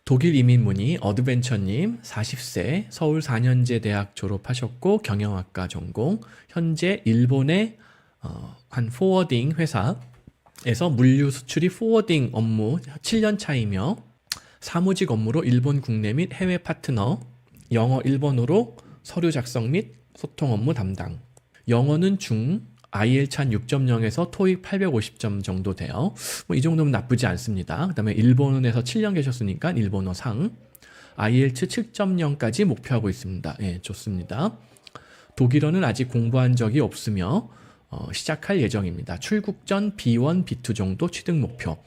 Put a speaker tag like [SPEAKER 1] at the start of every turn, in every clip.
[SPEAKER 1] 독일 이민 문의 어드벤처님 40세 서울 4년제 대학 졸업하셨고 경영학과 전공, 현재 일본의 한 포워딩 회사에서 물류 수출이 포워딩 업무 7년 차이며 사무직 업무로 일본 국내 및 해외 파트너, 영어 일본어로 서류 작성 및 소통 업무 담당. 영어는 중, IELTS 한 6.0에서 토익 850점 정도 돼요. 이 정도면 나쁘지 않습니다. 그 다음에 일본에서 7년 계셨으니까 일본어 상, IELTS 7.0까지 목표하고 있습니다. 예, 좋습니다. 독일어는 아직 공부한 적이 없으며 시작할 예정입니다. 출국 전 B1, B2 정도 취득 목표.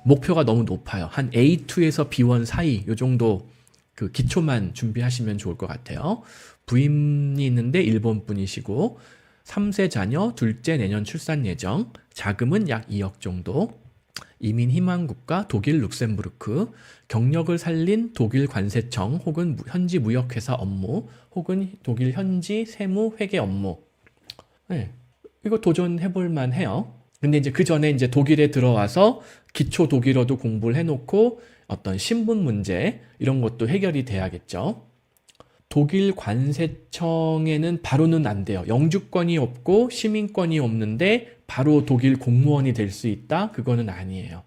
[SPEAKER 1] 목표가 너무 높아요. 한 A2에서 B1 사이 요 정도 그 기초만 준비하시면 좋을 것 같아요. 부인이 있는데 일본 분이시고 3세 자녀, 둘째 내년 출산 예정, 자금은 약 2억 정도, 이민 희망 국가 독일 룩셈부르크, 경력을 살린 독일 관세청 혹은 현지 무역회사 업무 혹은 독일 현지 세무 회계 업무. 네, 이거 도전해볼 만해요. 근데 이제 그 전에 이제 독일에 들어와서 기초 독일어도 공부를 해놓고 어떤 신분 문제 이런 것도 해결이 돼야겠죠. 독일 관세청에는 바로는 안 돼요. 영주권이 없고 시민권이 없는데 바로 독일 공무원이 될 수 있다? 그거는 아니에요.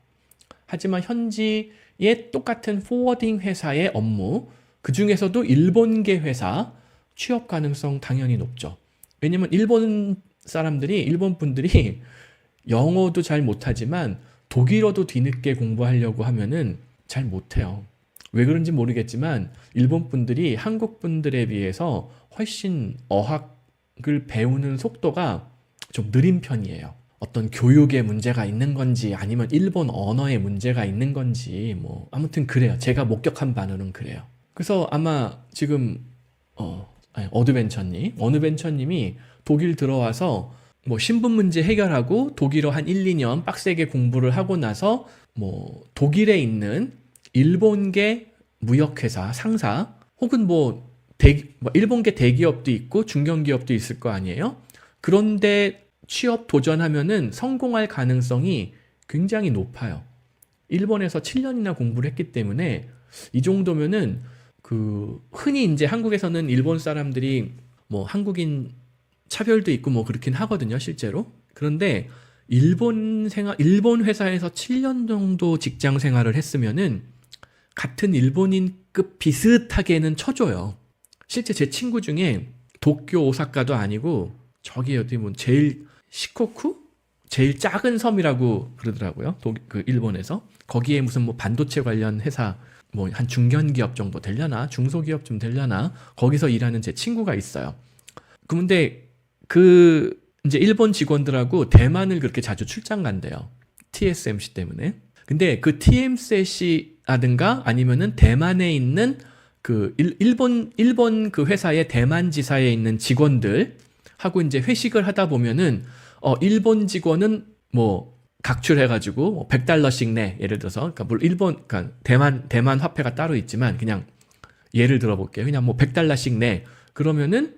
[SPEAKER 1] 하지만 현지의 똑같은 포워딩 회사의 업무, 그 중에서도 일본계 회사 취업 가능성 당연히 높죠. 왜냐면 일본 분들이 영어도 잘 못하지만 독일어도 뒤늦게 공부하려고 하면은 잘 못해요. 왜 그런지 모르겠지만 일본 분들이 한국 분들에 비해서 훨씬 어학을 배우는 속도가 좀 느린 편이에요. 어떤 교육에 문제가 있는 건지 아니면 일본 언어에 문제가 있는 건지 뭐 아무튼 그래요. 제가 목격한 바는 그래요. 그래서 아마 지금 어드벤처님이 독일 들어와서 뭐 신분 문제 해결하고 독일어 한 1, 2년 빡세게 공부를 하고 나서 뭐 독일에 있는 일본계 무역회사 상사 혹은 일본계 대기업도 있고 중견기업도 있을 거 아니에요? 그런데 취업 도전하면은 성공할 가능성이 굉장히 높아요. 일본에서 7년이나 공부를 했기 때문에 이 정도면은 흔히 이제 한국에서는 일본 사람들이 뭐 한국인 차별도 있고 뭐 그렇긴 하거든요, 실제로. 그런데 일본 회사에서 7년 정도 직장 생활을 했으면은 같은 일본인급 비슷하게는 쳐줘요. 실제 제 친구 중에 도쿄, 오사카도 아니고 저기 어디 뭐 제일 시코쿠? 제일 작은 섬이라고 그러더라고요. 일본에서. 거기에 무슨 뭐 반도체 관련 회사 뭐 한 중견기업 정도 되려나? 중소기업쯤 되려나? 거기서 일하는 제 친구가 있어요. 그런데 이제 일본 직원들하고 대만을 그렇게 자주 출장 간대요. TSMC 때문에. 근데 그 TSMC라든가 아니면은 대만에 있는 일본 그 회사의 대만 지사에 있는 직원들하고 이제 회식을 하다 보면은 일본 직원은 뭐 각출해가지고 뭐 $100씩 내. 예를 들어서 그러니까 물론 그러니까 대만 화폐가 따로 있지만 그냥 예를 들어볼게요. 그냥 뭐 $100씩 내. 그러면은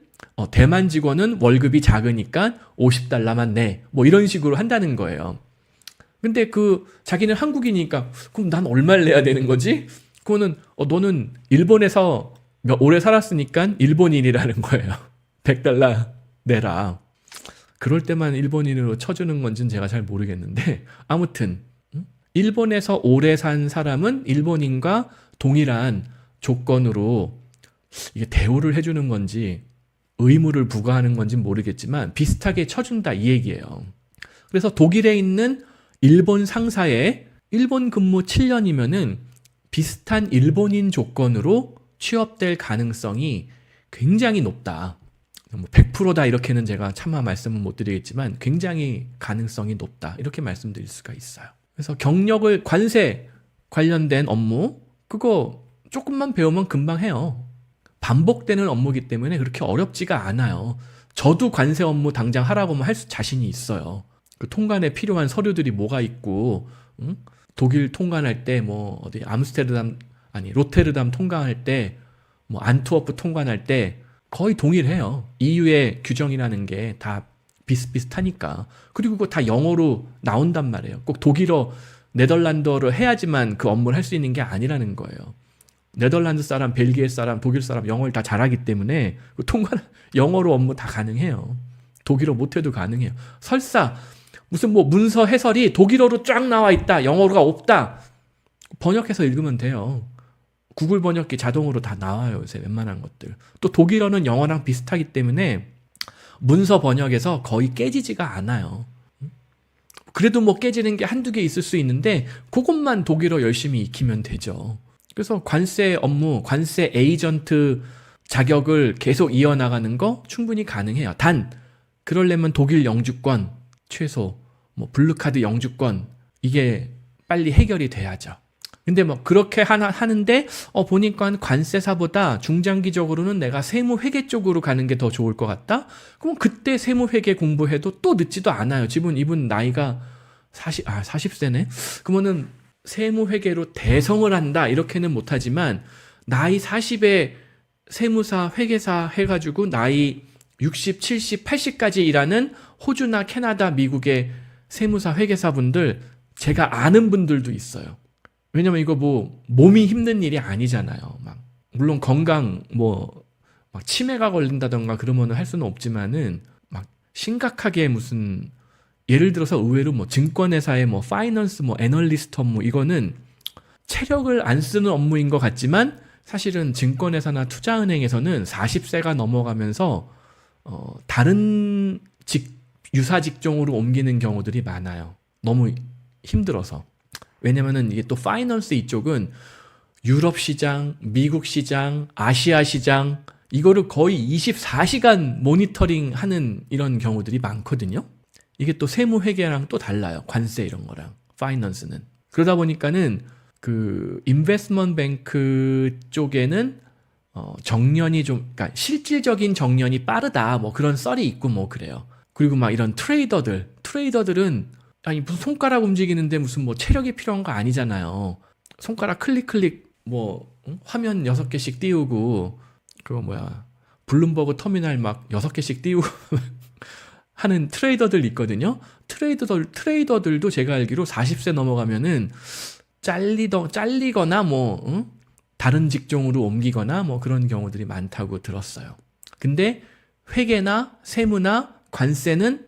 [SPEAKER 1] 대만 직원은 월급이 작으니까 $50만 내. 뭐 이런 식으로 한다는 거예요. 근데 자기는 한국이니까 그럼 난 얼마를 내야 되는 거지? 그거는 너는 일본에서 오래 살았으니까 일본인이라는 거예요. $100 내라. 그럴 때만 일본인으로 쳐주는 건지는 제가 잘 모르겠는데 아무튼 일본에서 오래 산 사람은 일본인과 동일한 조건으로 이게 대우를 해주는 건지 의무를 부과하는 건지 모르겠지만 비슷하게 쳐준다 이 얘기예요. 그래서 독일에 있는 일본 상사에 일본 근무 7년이면은 비슷한 일본인 조건으로 취업될 가능성이 굉장히 높다. 100%다 이렇게는 제가 차마 말씀은 못 드리겠지만 굉장히 가능성이 높다. 이렇게 말씀드릴 수가 있어요. 그래서 경력을 관세 관련된 업무 그거 조금만 배우면 금방 해요. 반복되는 업무이기 때문에 그렇게 어렵지가 않아요. 저도 관세 업무 당장 하라고 하면 할 자신이 있어요. 그 통관에 필요한 서류들이 뭐가 있고, 독일 통관할 때 뭐 어디 로테르담 통관할 때, 뭐 안트워프 통관할 때 거의 동일해요. EU의 규정이라는 게 다 비슷비슷하니까. 그리고 그거 다 영어로 나온단 말이에요. 꼭 독일어, 네덜란드어를 해야지만 그 업무를 할 수 있는 게 아니라는 거예요. 네덜란드 사람, 벨기에 사람, 독일 사람 영어를 다 잘하기 때문에 영어로 업무 다 가능해요. 독일어 못해도 가능해요. 설사 무슨 뭐 문서 해설이 독일어로 쫙 나와 있다, 영어가 없다, 번역해서 읽으면 돼요. 구글 번역기 자동으로 다 나와요, 요새 웬만한 것들. 또 독일어는 영어랑 비슷하기 때문에 문서 번역에서 거의 깨지지가 않아요. 그래도 뭐 깨지는 게 한두 개 있을 수 있는데 그것만 독일어 열심히 익히면 되죠. 그래서 관세 업무, 관세 에이전트 자격을 계속 이어나가는 거 충분히 가능해요. 단 그러려면 독일 영주권 최소, 뭐 블루카드 영주권, 이게 빨리 해결이 돼야죠. 근데 뭐 그렇게 하는데 보니까 관세사보다 중장기적으로는 내가 세무회계 쪽으로 가는 게 더 좋을 것 같다? 그럼 그때 세무회계 공부해도 또 늦지도 않아요. 지금 이분 나이가 40세네? 그러면은 세무회계로 대성을 한다 이렇게는 못하지만 나이 40에 세무사, 회계사 해가지고 나이 60, 70, 80까지 일하는 호주나 캐나다, 미국의 세무사, 회계사분들 제가 아는 분들도 있어요. 왜냐면 이거 뭐 몸이 힘든 일이 아니잖아요. 막 물론 건강 막 치매가 걸린다던가 그러면 할 수는 없지만은 막 심각하게 무슨 예를 들어서 의외로 뭐 증권회사의 뭐 파이낸스 뭐 애널리스트 업무, 이거는 체력을 안 쓰는 업무인 것 같지만 사실은 증권회사나 투자은행에서는 40세가 넘어가면서 다른 유사 직종으로 옮기는 경우들이 많아요. 너무 힘들어서. 왜냐면은 이게 또 파이낸스 이쪽은 유럽 시장, 미국 시장, 아시아 시장, 이거를 거의 24시간 모니터링 하는 이런 경우들이 많거든요. 이게 또 세무회계랑 또 달라요. 관세 이런 거랑, 파이낸스는. 그러다 보니까는 그 인베스트먼트 뱅크 쪽에는 정년이 좀, 그러니까 실질적인 정년이 빠르다, 뭐 그런 썰이 있고 뭐 그래요. 그리고 막 이런 트레이더들은 아니 무슨 손가락 움직이는데 무슨 뭐 체력이 필요한 거 아니잖아요. 손가락 클릭 뭐 화면 6개씩 띄우고 그거 뭐야 블룸버그 터미널 막 6개씩 띄우고 하는 트레이더들 있거든요. 트레이더들도 제가 알기로 40세 넘어가면은 잘리거나 뭐 다른 직종으로 옮기거나 뭐 그런 경우들이 많다고 들었어요. 근데 회계나 세무나 관세는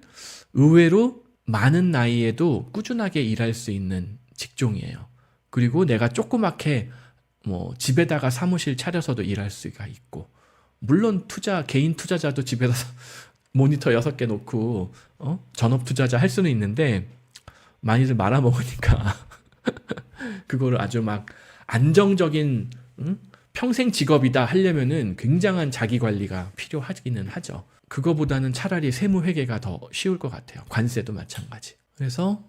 [SPEAKER 1] 의외로 많은 나이에도 꾸준하게 일할 수 있는 직종이에요. 그리고 내가 조그맣게 뭐 집에다가 사무실 차려서도 일할 수가 있고, 물론 개인 투자자도 집에다 모니터 6개 놓고 전업 투자자 할 수는 있는데 많이들 말아먹으니까 그거를 아주 막 안정적인 평생 직업이다 하려면은 굉장한 자기 관리가 필요하기는 하죠. 그거보다는 차라리 세무회계가 더 쉬울 것 같아요. 관세도 마찬가지. 그래서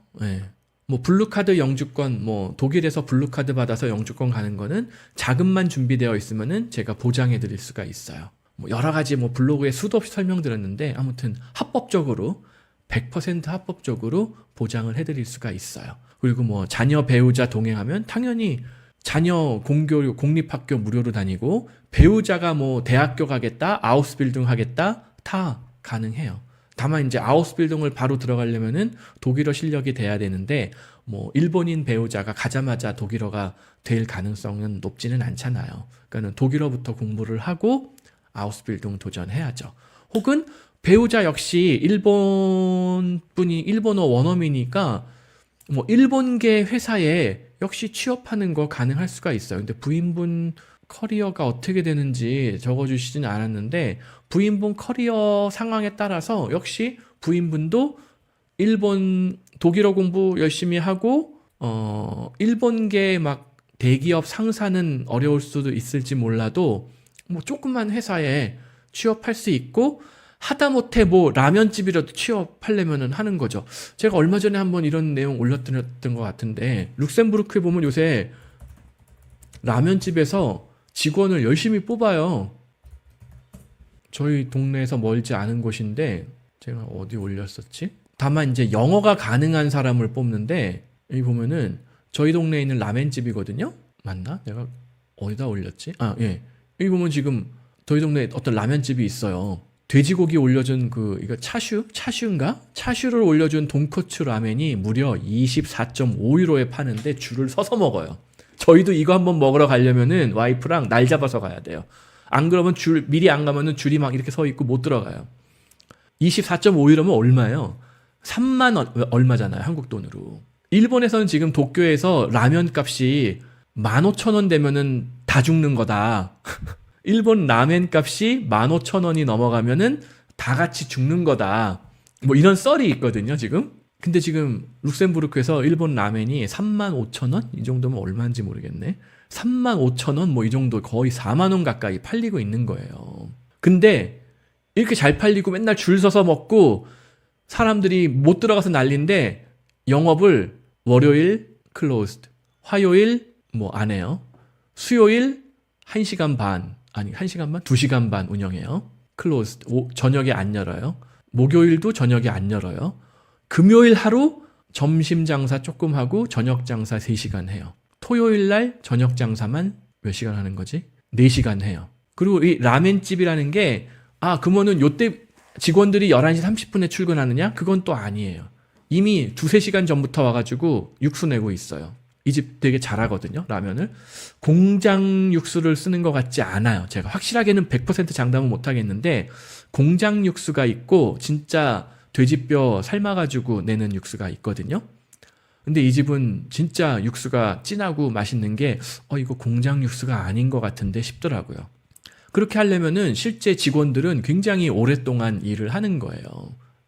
[SPEAKER 1] 뭐 블루카드 영주권, 뭐 독일에서 블루카드 받아서 영주권 가는 거는 자금만 준비되어 있으면은 제가 보장해 드릴 수가 있어요. 뭐 여러 가지 뭐 블로그에 수도 없이 설명드렸는데 아무튼 합법적으로 100% 합법적으로 보장을 해 드릴 수가 있어요. 그리고 뭐 자녀 배우자 동행하면 당연히 자녀 공립학교 무료로 다니고, 배우자가 뭐 대학교 가겠다, 아우스빌딩 하겠다, 다 가능해요. 다만 이제 아우스빌딩을 바로 들어가려면은 독일어 실력이 돼야 되는데 뭐 일본인 배우자가 가자마자 독일어가 될 가능성은 높지는 않잖아요. 그러니까는 독일어부터 공부를 하고 아우스빌딩 도전해야죠. 혹은 배우자 역시 일본어 원어민이니까 뭐 일본계 회사에 역시 취업하는 거 가능할 수가 있어요. 근데 부인분 커리어가 어떻게 되는지 적어주시진 않았는데 부인분 커리어 상황에 따라서 역시 부인분도 독일어 공부 열심히 하고 일본계 막 대기업 상사는 어려울 수도 있을지 몰라도 뭐 조그만 회사에 취업할 수 있고, 하다못해 뭐 라면집이라도 취업하려면은 하는 거죠. 제가 얼마 전에 한번 이런 내용 올렸던 것 같은데, 룩셈부르크에 보면 요새 라면집에서 직원을 열심히 뽑아요. 저희 동네에서 멀지 않은 곳인데 제가 어디 올렸었지? 다만 이제 영어가 가능한 사람을 뽑는데, 여기 보면은 저희 동네에 있는 라면집이거든요. 맞나? 내가 어디다 올렸지? 예. 여기 보면 지금 저희 동네에 어떤 라면집이 있어요. 돼지고기 올려준 이거 차슈인가? 차슈를 올려준 돈코츠 라면이 무려 24.5유로에 파는데 줄을 서서 먹어요. 저희도 이거 한번 먹으러 가려면은 와이프랑 날 잡아서 가야 돼요. 안 그러면 미리 안 가면은 줄이 막 이렇게 서 있고 못 들어가요. 24.5유로면 얼마예요? 3만 원, 얼마잖아요, 한국 돈으로. 일본에서는 지금 도쿄에서 라면 값이 15,000원 되면은 다 죽는 거다. 일본 라멘 값이 15,000원이 넘어가면은 다 같이 죽는 거다. 뭐 이런 썰이 있거든요, 지금. 근데 지금 룩셈부르크에서 일본 라멘이 35,000원? 이 정도면 얼마인지 모르겠네. 35,000원? 뭐 이 정도 거의 4만 원 가까이 팔리고 있는 거예요. 근데 이렇게 잘 팔리고 맨날 줄 서서 먹고 사람들이 못 들어가서 난리인데 영업을 월요일 closed, 화요일 뭐 안 해요. 수요일 1시간 반, 아니 1시간 반? 2시간 반 운영해요. closed, 저녁에 안 열어요. 목요일도 저녁에 안 열어요. 금요일 하루 점심 장사 조금 하고 저녁 장사 3시간 해요. 토요일 날 저녁 장사만 몇 시간 하는 거지? 4시간 해요. 그리고 이 라멘집이라는 게 그러면은 요때 직원들이 11시 30분에 출근하느냐? 그건 또 아니에요. 이미 2-3시간 전부터 와가지고 육수 내고 있어요. 이 집 되게 잘하거든요, 라면을. 공장 육수를 쓰는 것 같지 않아요. 제가 확실하게는 100% 장담은 못하겠는데 공장 육수가 있고 진짜 돼지뼈 삶아가지고 내는 육수가 있거든요. 근데 이 집은 진짜 육수가 진하고 맛있는 게 이거 공장 육수가 아닌 것 같은데 싶더라고요. 그렇게 하려면은 실제 직원들은 굉장히 오랫동안 일을 하는 거예요,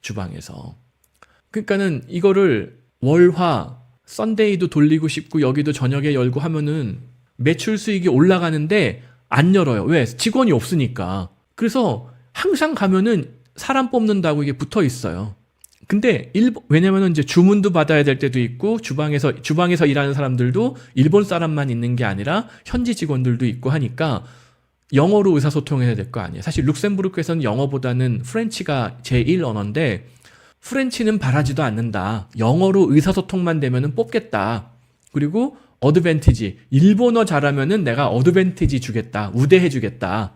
[SPEAKER 1] 주방에서. 그러니까는 이거를 월화 썬데이도 돌리고 싶고 여기도 저녁에 열고 하면은 매출 수익이 올라가는데 안 열어요. 왜? 직원이 없으니까. 그래서 항상 가면은 사람 뽑는다고 이게 붙어 있어요. 근데 왜냐면은 이제 주문도 받아야 될 때도 있고 주방에서 일하는 사람들도 일본 사람만 있는 게 아니라 현지 직원들도 있고 하니까 영어로 의사소통해야 될 거 아니에요. 사실 룩셈부르크에서는 영어보다는 프렌치가 제1 언어인데 프렌치는 바라지도 않는다. 영어로 의사소통만 되면은 뽑겠다. 그리고 어드밴티지, 일본어 잘하면은 내가 어드밴티지 주겠다. 우대해 주겠다.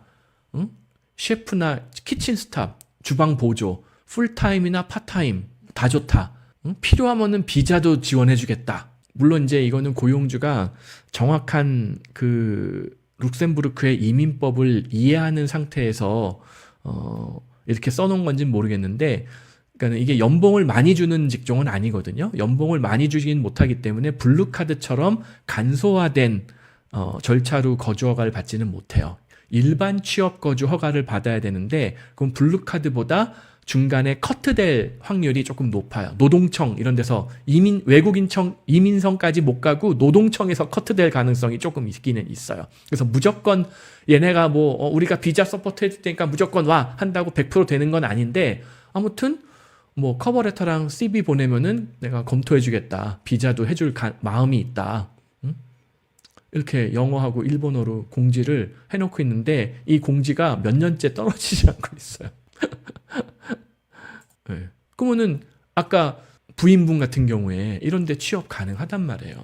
[SPEAKER 1] 응? 셰프나 키친 스탑, 주방 보조, 풀타임이나 파타임 다 좋다. 응? 필요하면은 비자도 지원해 주겠다. 물론 이제 이거는 고용주가 정확한 그 룩셈부르크의 이민법을 이해하는 상태에서 이렇게 써놓은 건지는 모르겠는데, 그러니까 이게 연봉을 많이 주는 직종은 아니거든요. 연봉을 많이 주긴 못하기 때문에 블루카드처럼 간소화된 절차로 거주 허가를 받지는 못해요. 일반 취업 거주 허가를 받아야 되는데 그건 블루카드보다 중간에 커트될 확률이 조금 높아요. 노동청 이런 데서 외국인청 이민성까지 못 가고 노동청에서 커트될 가능성이 조금 있기는 있어요. 그래서 무조건 얘네가 뭐 우리가 비자 서포트 해줄 테니까 무조건 와 한다고 100% 되는 건 아닌데, 아무튼 뭐 커버레터랑 CV 보내면은 내가 검토해주겠다. 비자도 해줄 마음이 있다. 응? 이렇게 영어하고 일본어로 공지를 해놓고 있는데 이 공지가 몇 년째 떨어지지 않고 있어요. 네. 그러면은 아까 부인분 같은 경우에 이런데 취업 가능하단 말이에요.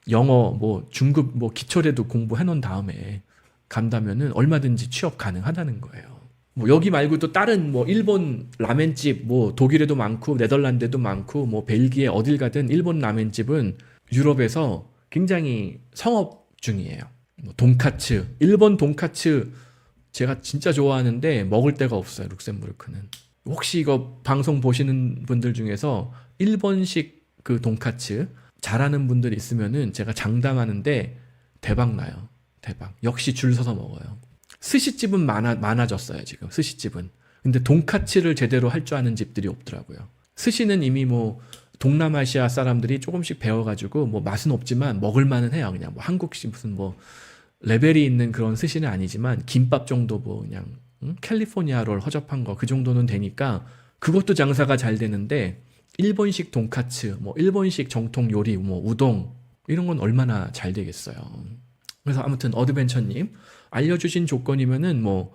[SPEAKER 1] 영어 뭐 중급 뭐 기초라도 공부해 놓은 다음에 간다면은 얼마든지 취업 가능하다는 거예요. 뭐 여기 말고도 다른 뭐 일본 라멘집 뭐 독일에도 많고 네덜란드에도 많고 뭐 벨기에 어딜 가든 일본 라멘집은 유럽에서 굉장히 성업 중이에요. 뭐 돈카츠, 일본 돈카츠 제가 진짜 좋아하는데 먹을 데가 없어요, 룩셈부르크는. 혹시 이거 방송 보시는 분들 중에서 일본식 그 돈카츠 잘하는 분들 있으면은 제가 장담하는데 대박 나요. 대박. 역시 줄 서서 먹어요. 스시집은 많아졌어요, 지금. 스시집은. 근데 돈카츠를 제대로 할 줄 아는 집들이 없더라고요. 스시는 이미 뭐 동남아시아 사람들이 조금씩 배워가지고 뭐 맛은 없지만 먹을만은 해요. 그냥 뭐 한국식 무슨 뭐 레벨이 있는 그런 스시는 아니지만 김밥 정도 뭐 그냥 캘리포니아 롤 허접한 거 그 정도는 되니까 그것도 장사가 잘 되는데 일본식 돈카츠, 뭐 일본식 정통 요리, 뭐 우동 이런 건 얼마나 잘 되겠어요. 그래서 아무튼 어드벤처님 알려주신 조건이면은 뭐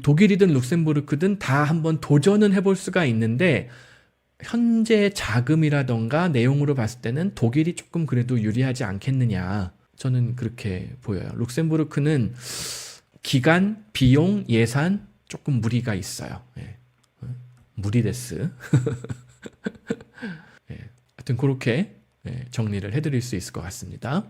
[SPEAKER 1] 독일이든 룩셈부르크든 다 한번 도전은 해볼 수가 있는데 현재 자금이라던가 내용으로 봤을 때는 독일이 조금 그래도 유리하지 않겠느냐, 저는 그렇게 보여요. 룩셈부르크는 기간, 비용, 예산 조금 무리가 있어요. 예. 무리데스. 예. 하여튼 그렇게 정리를 해드릴 수 있을 것 같습니다.